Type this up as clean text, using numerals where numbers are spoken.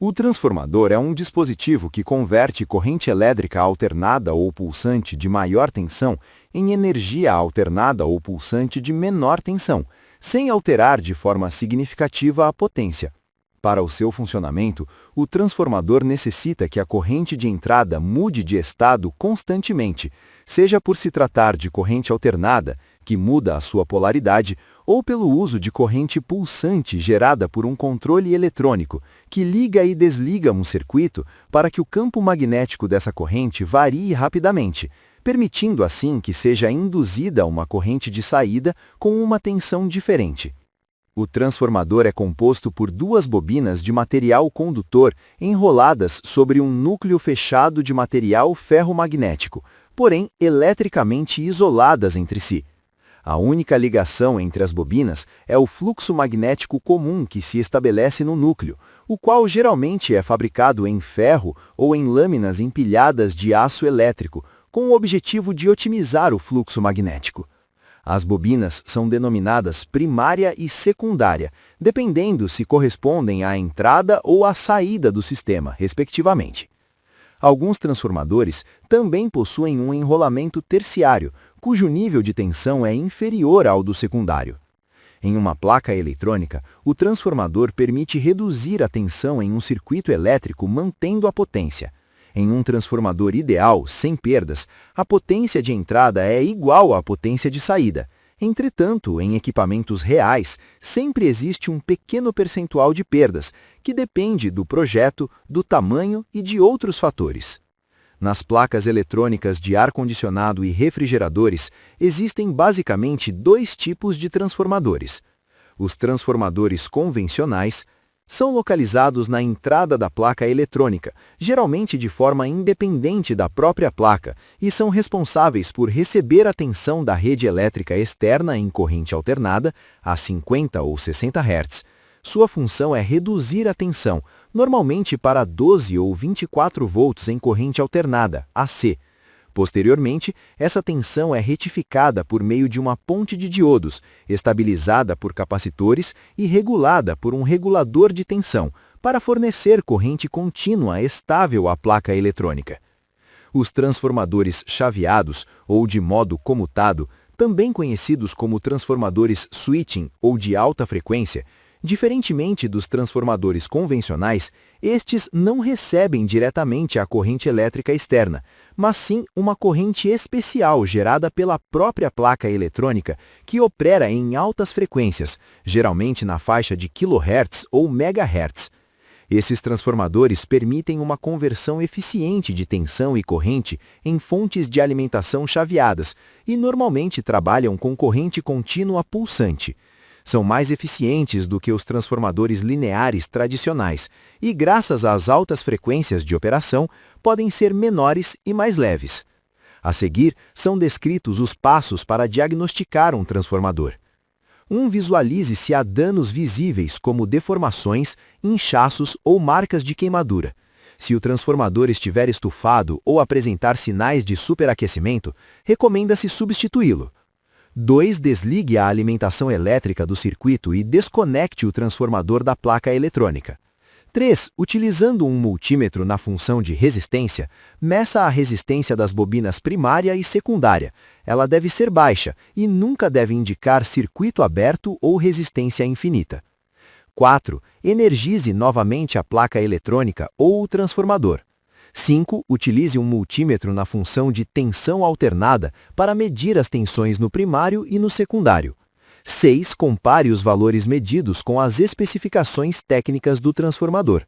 O transformador é um dispositivo que converte corrente elétrica alternada ou pulsante de maior tensão em energia alternada ou pulsante de menor tensão, sem alterar de forma significativa a potência. Para o seu funcionamento, o transformador necessita que a corrente de entrada mude de estado constantemente, seja por se tratar de corrente alternada, que muda a sua polaridade, ou pelo uso de corrente pulsante gerada por um controle eletrônico, que liga e desliga um circuito para que o campo magnético dessa corrente varie rapidamente, permitindo assim que seja induzida uma corrente de saída com uma tensão diferente. O transformador é composto por duas bobinas de material condutor enroladas sobre um núcleo fechado de material ferromagnético, porém eletricamente isoladas entre si. A única ligação entre as bobinas é o fluxo magnético comum que se estabelece no núcleo, o qual geralmente é fabricado em ferro ou em lâminas empilhadas de aço elétrico, com o objetivo de otimizar o fluxo magnético. As bobinas são denominadas primária e secundária, dependendo se correspondem à entrada ou à saída do sistema, respectivamente. Alguns transformadores também possuem um enrolamento terciário, cujo nível de tensão é inferior ao do secundário. Em uma placa eletrônica, o transformador permite reduzir a tensão em um circuito elétrico mantendo a potência. Em um transformador ideal, sem perdas, a potência de entrada é igual à potência de saída. Entretanto, em equipamentos reais, sempre existe um pequeno percentual de perdas, que depende do projeto, do tamanho e de outros fatores. Nas placas eletrônicas de ar-condicionado e refrigeradores, existem basicamente dois tipos de transformadores. Os transformadores convencionais são localizados na entrada da placa eletrônica, geralmente de forma independente da própria placa, e são responsáveis por receber a tensão da rede elétrica externa em corrente alternada, a 50 ou 60 Hz. Sua função é reduzir a tensão, normalmente para 12 ou 24 volts em corrente alternada, AC. Posteriormente, essa tensão é retificada por meio de uma ponte de diodos, estabilizada por capacitores e regulada por um regulador de tensão, para fornecer corrente contínua estável à placa eletrônica. Os transformadores chaveados, ou de modo comutado, também conhecidos como transformadores switching ou de alta frequência, diferentemente dos transformadores convencionais, estes não recebem diretamente a corrente elétrica externa, mas sim uma corrente especial gerada pela própria placa eletrônica que opera em altas frequências, geralmente na faixa de kHz ou MHz. Esses transformadores permitem uma conversão eficiente de tensão e corrente em fontes de alimentação chaveadas e normalmente trabalham com corrente contínua pulsante. São mais eficientes do que os transformadores lineares tradicionais e, graças às altas frequências de operação, podem ser menores e mais leves. A seguir, são descritos os passos para diagnosticar um transformador. Visualize se há danos visíveis como deformações, inchaços ou marcas de queimadura. Se o transformador estiver estufado ou apresentar sinais de superaquecimento, recomenda-se substituí-lo. 2. Desligue a alimentação elétrica do circuito e desconecte o transformador da placa eletrônica. 3. Utilizando um multímetro na função de resistência, meça a resistência das bobinas primária e secundária. Ela deve ser baixa e nunca deve indicar circuito aberto ou resistência infinita. 4. Energize novamente a placa eletrônica ou o transformador. 5. Utilize um multímetro na função de tensão alternada para medir as tensões no primário e no secundário. 6. Compare os valores medidos com as especificações técnicas do transformador.